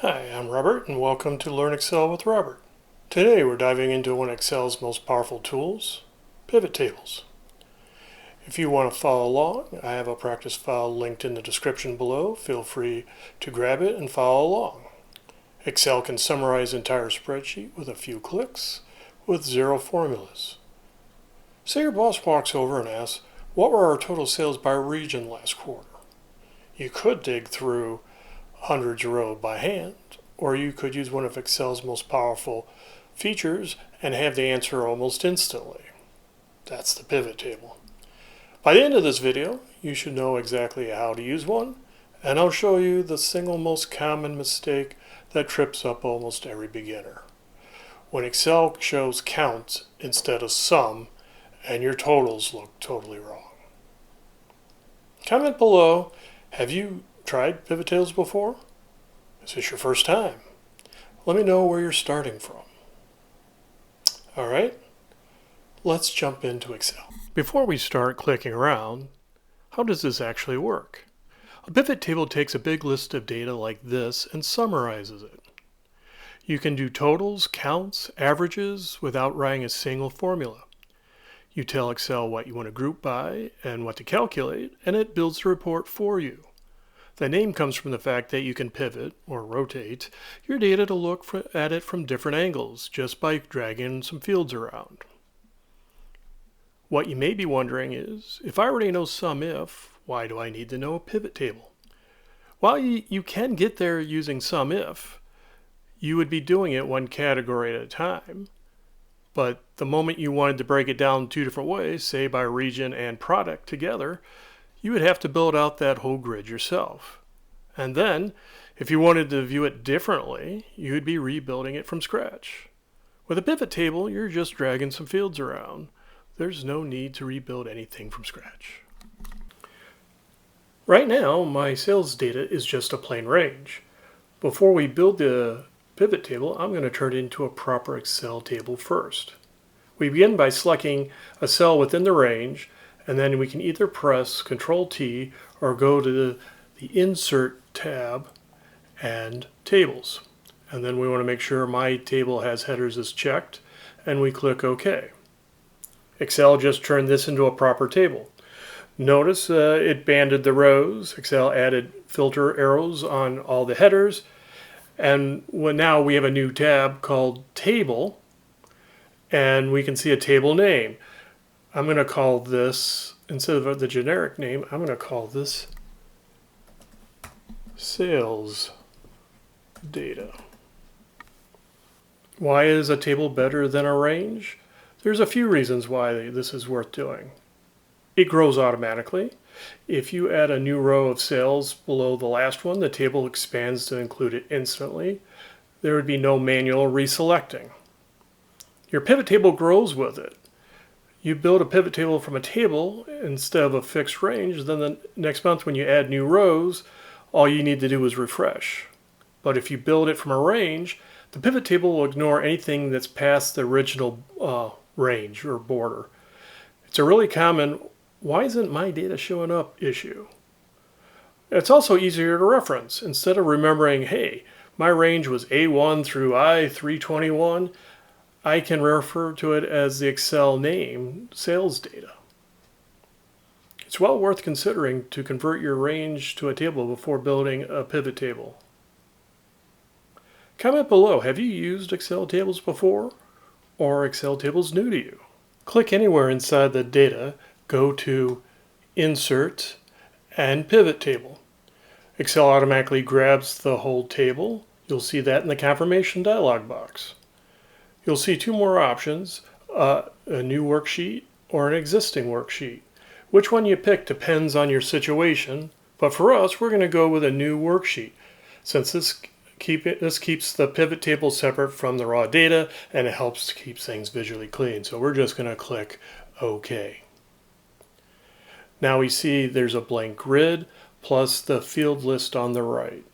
Hi, I'm Robert and welcome to Learn Excel with Robert. Today we're diving into one of Excel's most powerful tools, PivotTables. If you want to follow along, I have a practice file linked in the description below. Feel free to grab it and follow along. Excel can summarize the entire spreadsheet with a few clicks with zero formulas. Say your boss walks over and asks, what were our total sales by region last quarter? You could dig through hundreds of rows by hand, or you could use one of Excel's most powerful features and have the answer almost instantly. That's the pivot table. By the end of this video, you should know exactly how to use one, and I'll show you the single most common mistake that trips up almost every beginner. When Excel shows counts instead of sum, and your totals look totally wrong. Comment below, have you tried PivotTables before? Is this your first time? Let me know where you're starting from. Alright, let's jump into Excel. Before we start clicking around, how does this actually work? A pivot table takes a big list of data like this and summarizes it. You can do totals, counts, averages without writing a single formula. You tell Excel what you want to group by and what to calculate, and it builds the report for you. The name comes from the fact that you can pivot, or rotate, your data to look at it from different angles just by dragging some fields around. What you may be wondering is, if I already know SUMIF, why do I need to know a pivot table? While you can get there using SUMIF, you would be doing it one category at a time. But the moment you wanted to break it down two different ways, say by region and product together, you would have to build out that whole grid yourself. And then, if you wanted to view it differently, you would be rebuilding it from scratch. With a pivot table, you're just dragging some fields around. There's no need to rebuild anything from scratch. Right now, my sales data is just a plain range. Before we build the pivot table, I'm going to turn it into a proper Excel table first. We begin by selecting a cell within the range, and then we can either press Ctrl-T or go to the Insert tab and Tables. And then we want to make sure my table has headers is checked, and we click OK. Excel just turned this into a proper table. Notice it banded the rows. Excel added filter arrows on all the headers. And now we have a new tab called Table, and we can see a table name. I'm going to call this, instead of the generic name, I'm going to call this Sales Data. Why is a table better than a range? There's a few reasons why this is worth doing. It grows automatically. If you add a new row of sales below the last one, the table expands to include it instantly. There would be no manual reselecting. Your pivot table grows with it. You build a pivot table from a table instead of a fixed range, then the next month when you add new rows, all you need to do is refresh. But if you build it from a range, the pivot table will ignore anything that's past the original range or border. It's a really common, why isn't my data showing up issue. It's also easier to reference. Instead of remembering, hey, my range was A1 through I321, I can refer to it as the Excel name, sales data. It's well worth considering to convert your range to a table before building a pivot table. Comment below, have you used Excel tables before? Or Excel tables new to you? Click anywhere inside the data, go to Insert and Pivot Table. Excel automatically grabs the whole table. You'll see that in the confirmation dialog box. You'll see two more options, a new worksheet or an existing worksheet. Which one you pick depends on your situation, but for us, we're going to go with a new worksheet, since this keeps the pivot table separate from the raw data, and it helps to keep things visually clean. So we're just going to click OK. Now we see there's a blank grid plus the field list on the right.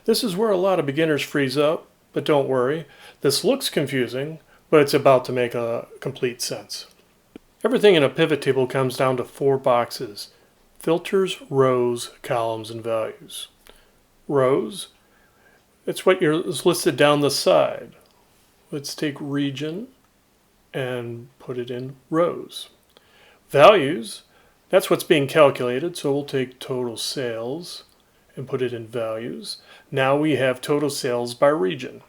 This is where a lot of beginners freeze up, but don't worry. This looks confusing, but it's about to make a complete sense. Everything in a pivot table comes down to 4 boxes: filters, rows, columns, and values. Rows It's what is listed down the side. Let's take region and put it in rows. Values, that's what's being calculated, so we'll take total sales and put it in values. Now we have total sales by region.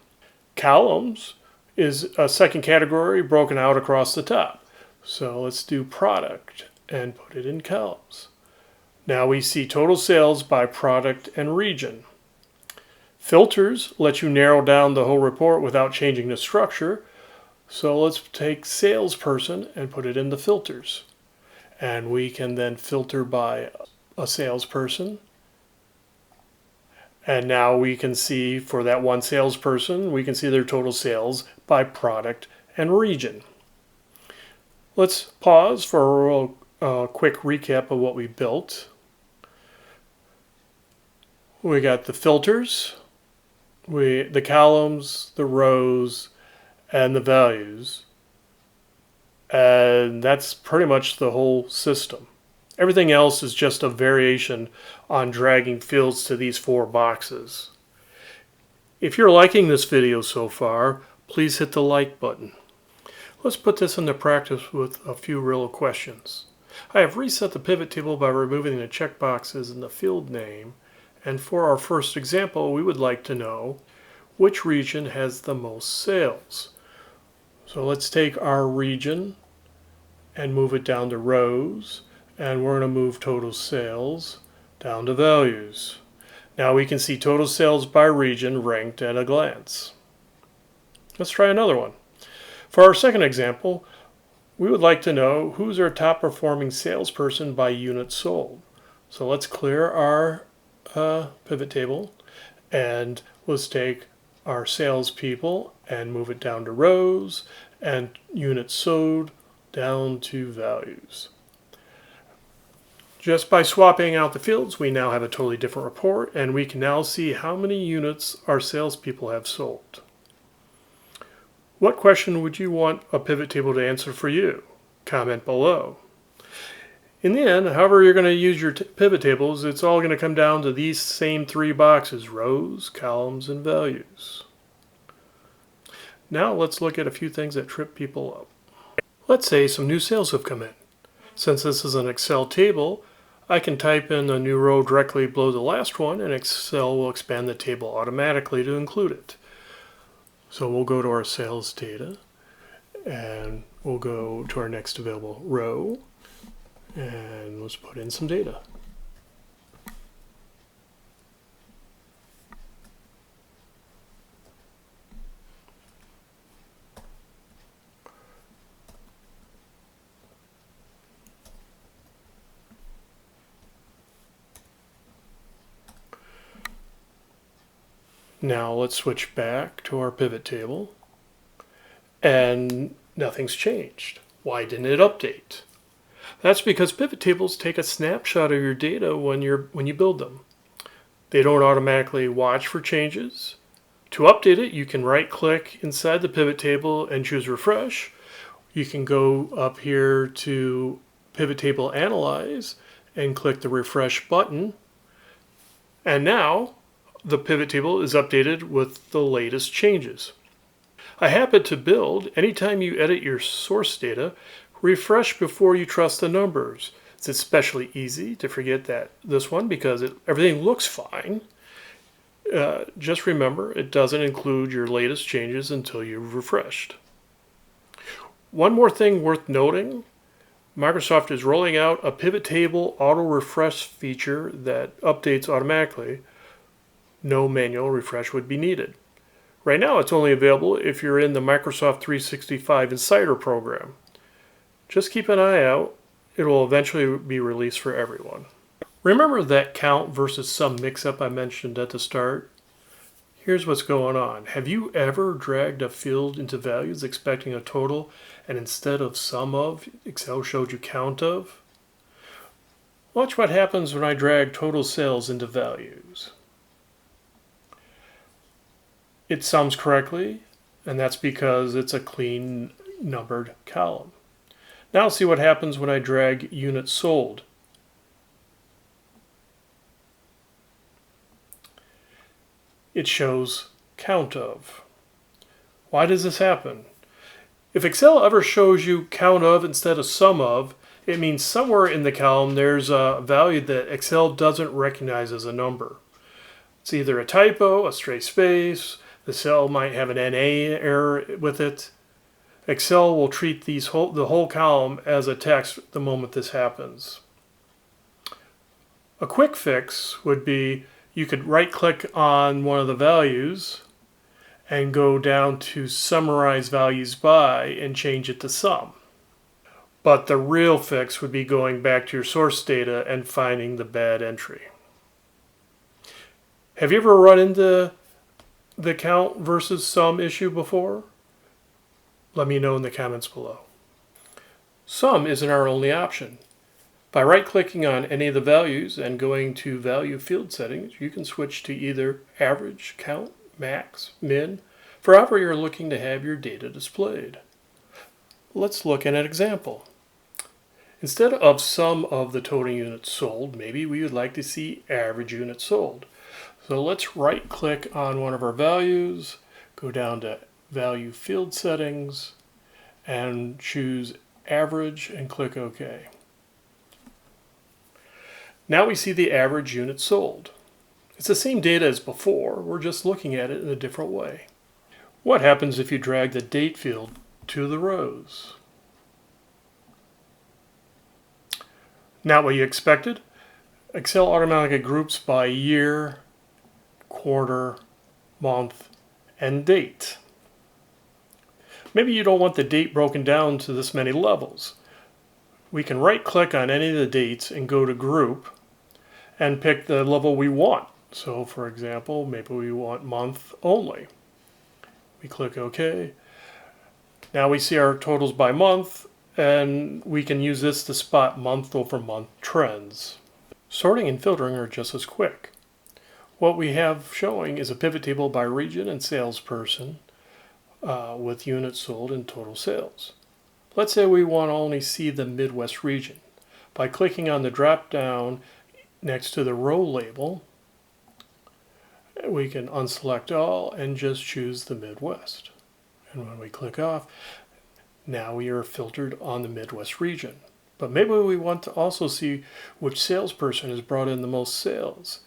Columns is a second category broken out across the top. So let's do product and put it in columns. Now we see total sales by product and region. Filters let you narrow down the whole report without changing the structure. So let's take salesperson and put it in the filters. And we can then filter by a salesperson. And now we can see for that one salesperson, we can see their total sales by product and region. Let's pause for a real quick recap of what we built. We got the filters, the columns, the rows, and the values. And that's pretty much the whole system. Everything else is just a variation on dragging fields to these 4 boxes. If you're liking this video so far, please hit the like button. Let's put this into practice with a few real questions. I have reset the pivot table by removing the checkboxes in the field name, and for our first example, we would like to know which region has the most sales. So let's take our region and move it down to rows. And we're going to move total sales down to values. Now we can see total sales by region ranked at a glance. Let's try another one. For our second example, we would like to know who's our top performing salesperson by units sold. So let's clear our pivot table and let's take our salespeople and move it down to rows and units sold down to values. Just by swapping out the fields, we now have a totally different report, and we can now see how many units our salespeople have sold. What question would you want a pivot table to answer for you? Comment below. In the end, however you're going to use your pivot tables, it's all going to come down to these same 3 boxes: rows, columns, and values. Now let's look at a few things that trip people up. Let's say some new sales have come in. Since this is an Excel table, I can type in a new row directly below the last one, and Excel will expand the table automatically to include it. So we'll go to our sales data, and we'll go to our next available row, and let's put in some data. Now let's switch back to our pivot table, and nothing's changed. Why didn't it update? That's because pivot tables take a snapshot of your data when you build them. They don't automatically watch for changes. To update it, you can right-click inside the pivot table and choose Refresh. You can go up here to Pivot Table Analyze and click the Refresh button. And now the pivot table is updated with the latest changes. A habit to build: anytime you edit your source data, refresh before you trust the numbers. It's especially easy to forget this one because everything looks fine. Just remember, it doesn't include your latest changes until you've refreshed. One more thing worth noting: Microsoft is rolling out a pivot table auto refresh feature that updates automatically. No manual refresh would be needed. Right now it's only available if you're in the Microsoft 365 Insider program. Just keep an eye out. It will eventually be released for everyone. Remember that count versus sum mix-up I mentioned at the start? Here's what's going on. Have you ever dragged a field into values expecting a total, and instead of sum of, Excel showed you count of? Watch what happens when I drag total sales into values. It sums correctly, and that's because it's a clean numbered column. Now see what happens when I drag units sold. It it shows count of. Why does this happen? If Excel ever shows you count of instead of sum of, it means somewhere in the column there's a value that Excel doesn't recognize as a number. It's either a typo, a stray space, the cell might have an NA error with it. Excel will treat the whole column as a text the moment this happens. A quick fix would be you could right-click on one of the values and go down to Summarize Values By and change it to Sum. But the real fix would be going back to your source data and finding the bad entry. Have you ever run into the count versus sum issue before? Let me know in the comments below. Sum isn't our only option. By right-clicking on any of the values and going to Value Field Settings, you can switch to either Average, Count, Max, Min, for however you're looking to have your data displayed. Let's look at an example. Instead of sum of the total units sold, maybe we would like to see average units sold. So let's right-click on one of our values, go down to Value Field Settings, and choose Average and click OK. Now we see the average units sold. It's the same data as before, we're just looking at it in a different way. What happens if you drag the date field to the rows? Not what you expected. Excel automatically groups by year, quarter, month, and date. Maybe you don't want the date broken down to this many levels. We can right-click on any of the dates and go to Group and pick the level we want. So for example, maybe we want month only. We click OK. Now we see our totals by month, and we can use this to spot month-over-month trends. Sorting and filtering are just as quick. What we have showing is a pivot table by region and salesperson with units sold and total sales. Let's say we want to only see the Midwest region. By clicking on the drop-down next to the row label, we can unselect all and just choose the Midwest. And when we click off, now we are filtered on the Midwest region. But maybe we want to also see which salesperson has brought in the most sales.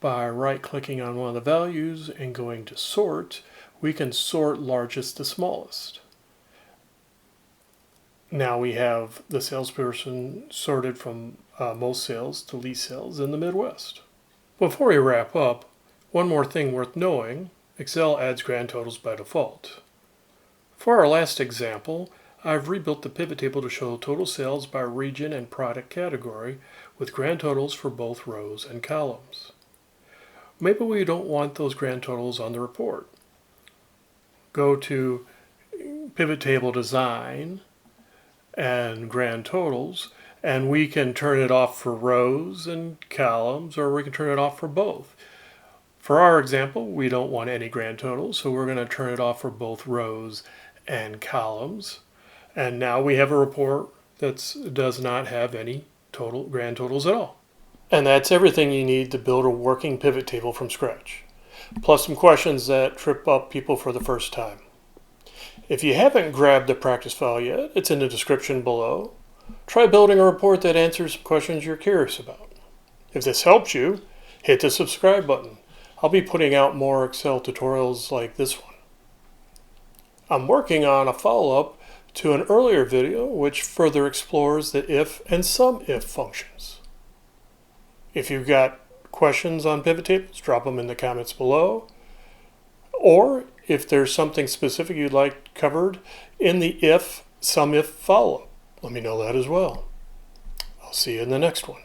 By right-clicking on one of the values and going to Sort, we can sort largest to smallest. Now we have the salesperson sorted from most sales to least sales in the Midwest. Before we wrap up, one more thing worth knowing, Excel adds grand totals by default. For our last example, I've rebuilt the pivot table to show total sales by region and product category with grand totals for both rows and columns. Maybe we don't want those grand totals on the report. Go to Pivot Table Design and Grand Totals, and we can turn it off for rows and columns, or we can turn it off for both. For our example, we don't want any grand totals, so we're going to turn it off for both rows and columns. And now we have a report that does not have any grand totals at all. And that's everything you need to build a working pivot table from scratch, plus some questions that trip up people for the first time. If you haven't grabbed the practice file yet, it's in the description below. Try building a report that answers some questions you're curious about. If this helps you, hit the subscribe button. I'll be putting out more Excel tutorials like this one. I'm working on a follow-up to an earlier video which further explores the IF and SUMIF functions. If you've got questions on pivot tables, drop them in the comments below. Or if there's something specific you'd like covered in the IF SUMIF follow-up, let me know that as well. I'll see you in the next one.